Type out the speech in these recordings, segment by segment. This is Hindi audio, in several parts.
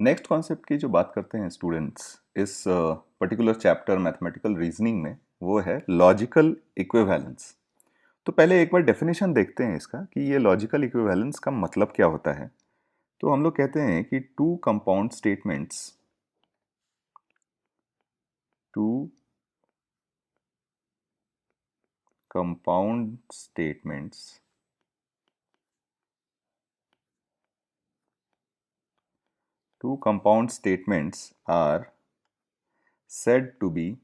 नेक्स्ट कॉन्सेप्ट की जो बात करते हैं स्टूडेंट्स इस पर्टिकुलर चैप्टर मैथमेटिकल रीजनिंग में, वो है लॉजिकल इक्विवेलेंस। तो पहले एक बार डेफिनेशन देखते हैं इसका कि ये लॉजिकल इक्विवेलेंस का मतलब क्या होता है। तो हम लोग कहते हैं कि two compound statements are said to be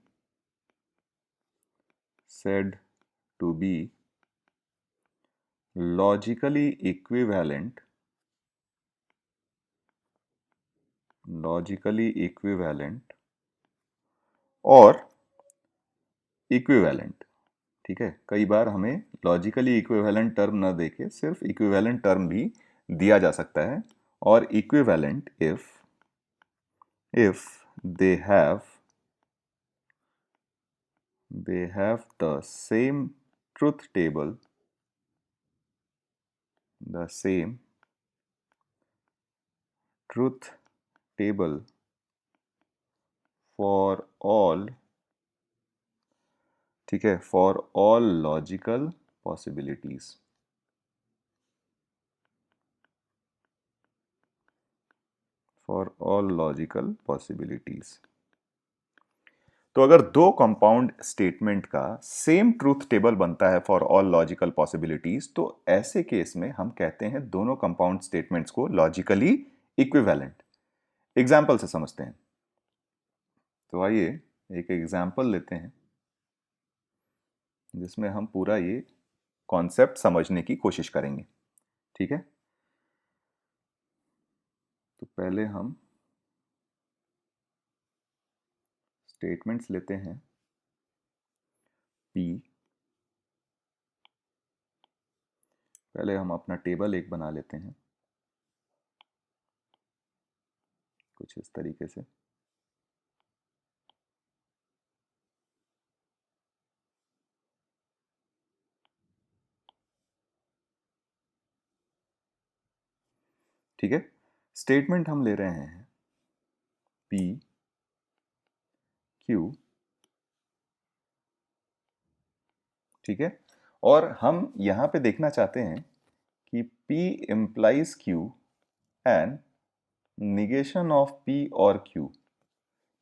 logically equivalent और इक्विवेलेंट। ठीक है, कई बार हमें लॉजिकली इक्विवेलेंट टर्म न देके सिर्फ इक्विवेलेंट टर्म भी दिया जा सकता है। और equivalent if they have the same truth table for all, ठीक है, for all logical possibilities। तो अगर दो कंपाउंड स्टेटमेंट का सेम ट्रूथ टेबल बनता है फॉर ऑल लॉजिकल पॉसिबिलिटीज, तो ऐसे केस में हम कहते हैं दोनों कंपाउंड स्टेटमेंट्स को लॉजिकली इक्विवेलेंट। एग्जाम्पल से समझते हैं। तो आइए एक एग्जाम्पल लेते हैं जिसमें हम पूरा ये कॉन्सेप्ट समझने की कोशिश करेंगे। ठीक है, तो पहले हम स्टेटमेंट्स लेते हैं P। पहले हम अपना टेबल एक बना लेते हैं कुछ इस तरीके से। ठीक है, स्टेटमेंट हम ले रहे हैं P Q। ठीक है, और हम यहां पे देखना चाहते हैं कि P implies Q and negation of P और Q।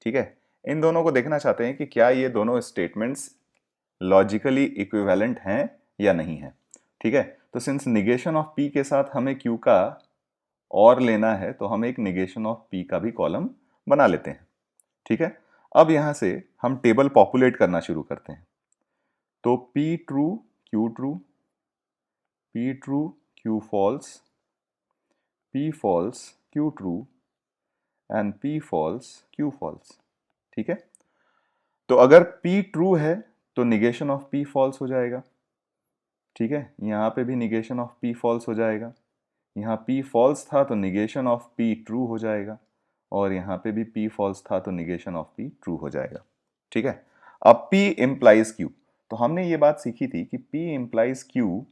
ठीक है, इन दोनों को देखना चाहते हैं कि क्या ये दोनों स्टेटमेंट्स लॉजिकली इक्विवेलेंट हैं या नहीं है। ठीक है, तो सिंस निगेशन ऑफ P के साथ हमें Q का और लेना है, तो हम एक निगेशन ऑफ P का भी कॉलम बना लेते हैं। ठीक है, अब यहां से हम टेबल पॉपुलेट करना शुरू करते हैं। तो P true Q true, P true Q false, P false Q true and P false Q false. ठीक है, तो अगर P ट्रू है तो निगेशन ऑफ P फॉल्स हो जाएगा। ठीक है, यहां पे भी निगेशन ऑफ P फॉल्स हो जाएगा। यहाँ P फॉल्स था तो निगेशन ऑफ P ट्रू हो जाएगा, और यहाँ पे भी P फॉल्स था तो निगेशन ऑफ P ट्रू हो जाएगा। ठीक है, अब P इंप्लाइज Q। तो हमने ये बात सीखी थी कि P इंप्लाइज Q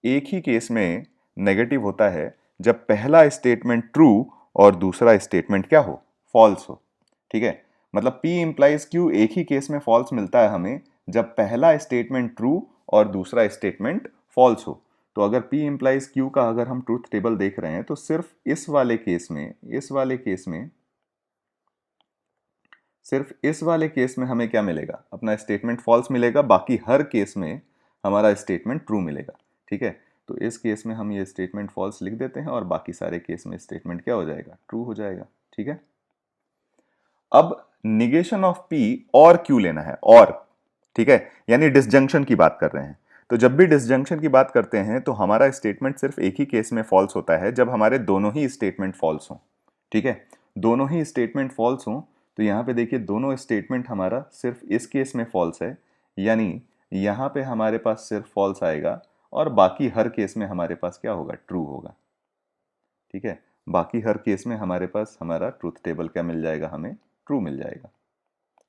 एक ही केस में नेगेटिव होता है, जब पहला स्टेटमेंट ट्रू और दूसरा स्टेटमेंट क्या हो, फॉल्स हो। ठीक है, मतलब P इंप्लाइज Q एक ही केस में फॉल्स मिलता है हमें, जब पहला स्टेटमेंट ट्रू और दूसरा स्टेटमेंट फॉल्स हो। तो अगर P इंप्लाइज Q का अगर हम ट्रूथ टेबल देख रहे हैं, तो सिर्फ इस वाले केस में हमें क्या मिलेगा, अपना स्टेटमेंट फॉल्स मिलेगा, बाकी हर केस में हमारा स्टेटमेंट ट्रू मिलेगा। ठीक है, तो इस केस में हम ये स्टेटमेंट फॉल्स लिख देते हैं और बाकी सारे केस में स्टेटमेंट क्या हो जाएगा, ट्रू हो जाएगा। ठीक है, अब निगेशन ऑफ P और Q लेना है, और ठीक है, यानी डिसजंक्शन की बात कर रहे हैं। तो जब भी डिसजंक्शन की बात करते हैं तो हमारा स्टेटमेंट सिर्फ एक ही केस में फॉल्स होता है, जब हमारे दोनों ही स्टेटमेंट फॉल्स हों। ठीक है, दोनों ही स्टेटमेंट फॉल्स हों, तो यहां पे देखिए दोनों स्टेटमेंट हमारा सिर्फ इस केस में फॉल्स है, यानी यहां पे हमारे पास सिर्फ फॉल्स आएगा और बाकी हर केस में हमारे पास क्या होगा, ट्रू होगा। ठीक है, बाकी हर केस में हमारे पास हमारा ट्रूथ टेबल क्या मिल जाएगा, हमें ट्रू मिल जाएगा।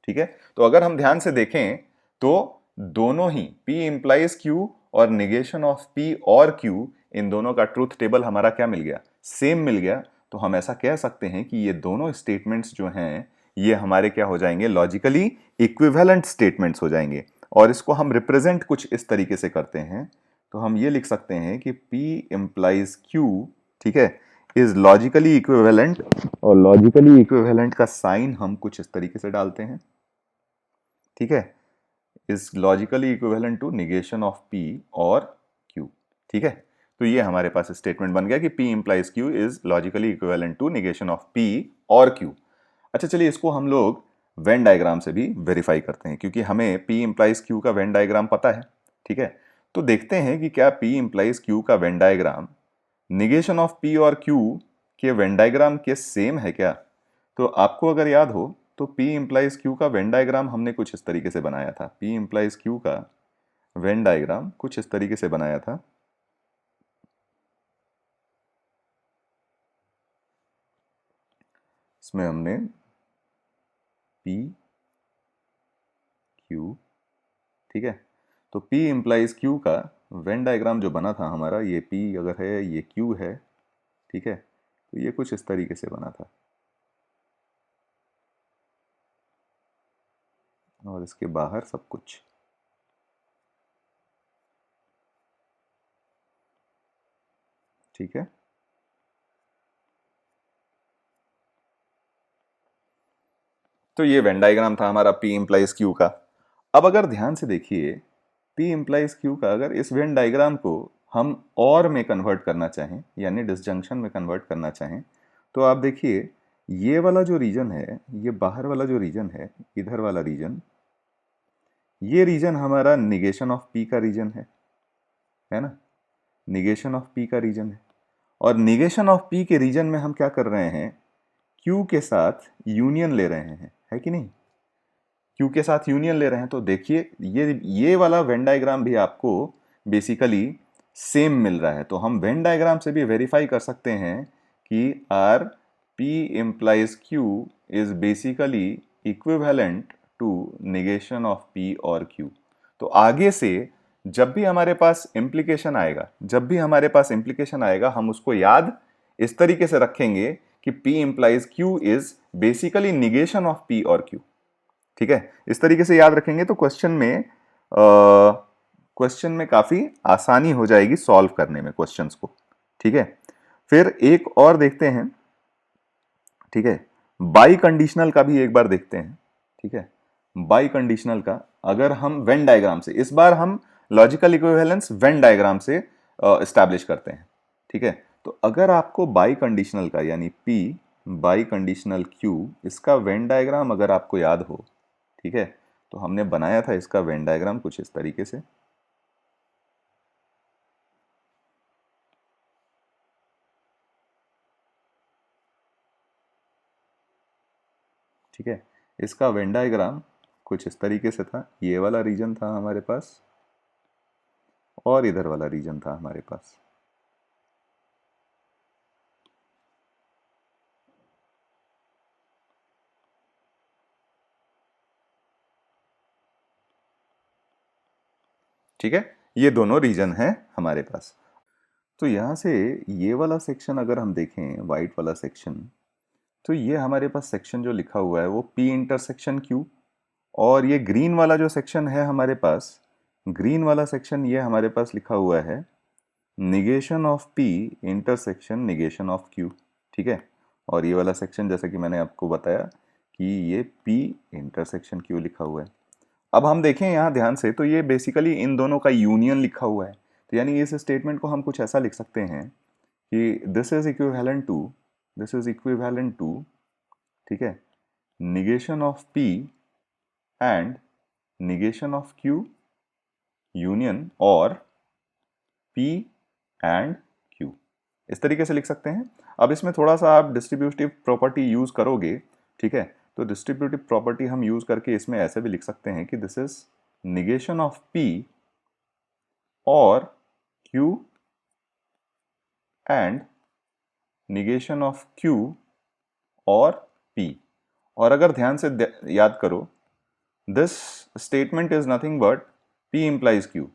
ठीक है, तो अगर हम ध्यान से देखें तो दोनों ही P इंप्लाइज Q और निगेशन ऑफ P और Q, इन दोनों का ट्रूथ टेबल हमारा क्या मिल गया, सेम मिल गया। तो हम ऐसा कह सकते हैं कि ये दोनों स्टेटमेंट्स जो हैं ये हमारे क्या हो जाएंगे, लॉजिकली इक्विवेलेंट स्टेटमेंट्स हो जाएंगे। और इसको हम रिप्रेजेंट कुछ इस तरीके से करते हैं, तो हम ये लिख सकते हैं कि P implies Q, ठीक है, इज लॉजिकली इक्विवेलेंट, और लॉजिकली इक्विवेलेंट का साइन हम कुछ इस तरीके से डालते हैं, ठीक है, is logically equivalent to negation of P और Q, ठीक है। तो ये हमारे पास स्टेटमेंट बन गया कि P implies Q is logically equivalent to negation of P और Q। अच्छा चलिए, इसको हम लोग वेन डायग्राम से भी वेरीफाई करते हैं, क्योंकि हमें P implies Q का वेन डायग्राम पता है, ठीक है। तो देखते हैं कि क्या P implies Q का Venn diagram negation of P और Q के वेन डायग्राम के सेम है क्या। तो आपको अगर याद हो तो P implies Q का वेन डायग्राम हमने कुछ इस तरीके से बनाया था। P implies Q का वेन डायग्राम कुछ इस तरीके से बनाया था। इसमें हमने P Q, ठीक है, तो P implies Q का वेन डायग्राम जो बना था हमारा, ये P अगर है, ये Q है, ठीक है, तो ये कुछ इस तरीके से बना था, और इसके बाहर सब कुछ, ठीक है। तो ये वेन डायग्राम था हमारा P implies Q का। अब अगर ध्यान से देखिए, P implies Q का अगर इस वेन डायग्राम को हम और में कन्वर्ट करना चाहें, यानी डिसजंक्शन में कन्वर्ट करना चाहें, तो आप देखिए ये वाला जो रीजन है, ये बाहर वाला जो रीजन है, इधर वाला रीजन, ये रीजन हमारा निगेशन ऑफ P का रीजन है ना, निगेशन ऑफ P का रीजन है। और निगेशन ऑफ P के रीजन में हम क्या कर रहे हैं, Q के साथ यूनियन ले रहे हैं, है कि नहीं, Q के साथ यूनियन ले रहे हैं। तो देखिए ये वाला वेन डायग्राम भी आपको बेसिकली सेम मिल रहा है। तो हम वेन डायग्राम से भी वेरीफाई कर सकते हैं कि आर P implies Q is basically equivalent to negation of P और Q। तो आगे से जब भी हमारे पास इम्प्लीकेशन आएगा, जब भी हमारे पास इम्प्लीकेशन आएगा, हम उसको याद इस तरीके से रखेंगे कि P implies Q is basically negation of P और Q, ठीक है। इस तरीके से याद रखेंगे तो क्वेश्चन में काफी आसानी हो जाएगी सॉल्व करने में क्वेश्चंस को, ठीक है। फिर एक और देखते हैं, ठीक है, बाई कंडीशनल का भी एक बार देखते हैं, ठीक है। बाई कंडीशनल का अगर हम वेन डायग्राम से, इस बार हम लॉजिकल इक्विवेलेंस वेन डायग्राम से एस्टैब्लिश करते हैं, ठीक है। तो अगर आपको बाई कंडीशनल का यानी P बाई कंडीशनल Q, इसका वेन डायग्राम अगर आपको याद हो, ठीक है, तो हमने बनाया था इसका वेन डायग्राम कुछ इस तरीके से, ठीक है। इसका वेन डायग्राम कुछ इस तरीके से था, ये वाला रीजन था हमारे पास और इधर वाला रीजन था हमारे पास, ठीक है। ये दोनों रीजन है हमारे पास। तो यहां से ये वाला सेक्शन अगर हम देखें, वाइट वाला सेक्शन, तो ये हमारे पास सेक्शन जो लिखा हुआ है वो P इंटरसेक्शन Q, और ये ग्रीन वाला जो सेक्शन है हमारे पास, ग्रीन वाला सेक्शन ये हमारे पास लिखा हुआ है negation of P intersection negation of Q, ठीक है। और ये वाला सेक्शन जैसा कि मैंने आपको बताया कि ये P इंटरसेक्शन Q लिखा हुआ है। अब हम देखें यहाँ ध्यान से, तो ये बेसिकली इन दोनों का यूनियन लिखा हुआ है। तो यानी इस स्टेटमेंट को हम कुछ ऐसा लिख सकते हैं कि दिस इज इक्विवेलेंट टू, ठीक है, negation of P and negation of Q union और P एंड Q, इस तरीके से लिख सकते हैं। अब इसमें थोड़ा सा आप डिस्ट्रीब्यूटिव प्रॉपर्टी यूज करोगे, ठीक है, तो डिस्ट्रीब्यूटिव प्रॉपर्टी हम यूज करके इसमें ऐसे भी लिख सकते हैं कि this is negation of P और Q and negation of Q और P। और अगर ध्यान से याद करो, this statement is nothing but P implies Q,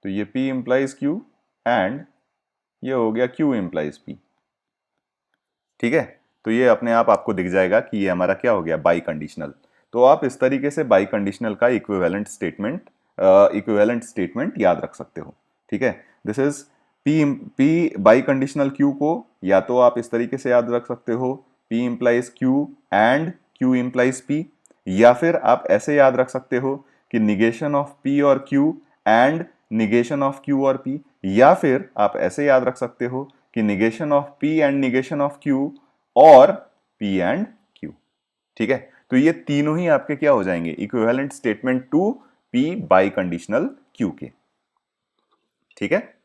तो ये P implies Q एंड ये हो गया Q implies P, ठीक है, तो ये अपने आप आपको दिख जाएगा कि ये हमारा क्या हो गया, बाई कंडीशनल। तो आप इस तरीके से बाई कंडीशनल का इक्विवेलेंट स्टेटमेंट याद रख सकते हो। ठीक है, this is P by conditional Q को या तो आप इस तरीके से याद रख सकते हो, P implies Q and Q implies P, या फिर आप ऐसे याद रख सकते हो कि निगेशन ऑफ P और Q and negation of Q और P, या फिर आप ऐसे याद रख सकते हो कि negation of P and negation of Q और P एंड Q। ठीक है, तो ये तीनों ही आपके क्या हो जाएंगे, equivalent statement to P biconditional Q के। ठीक है।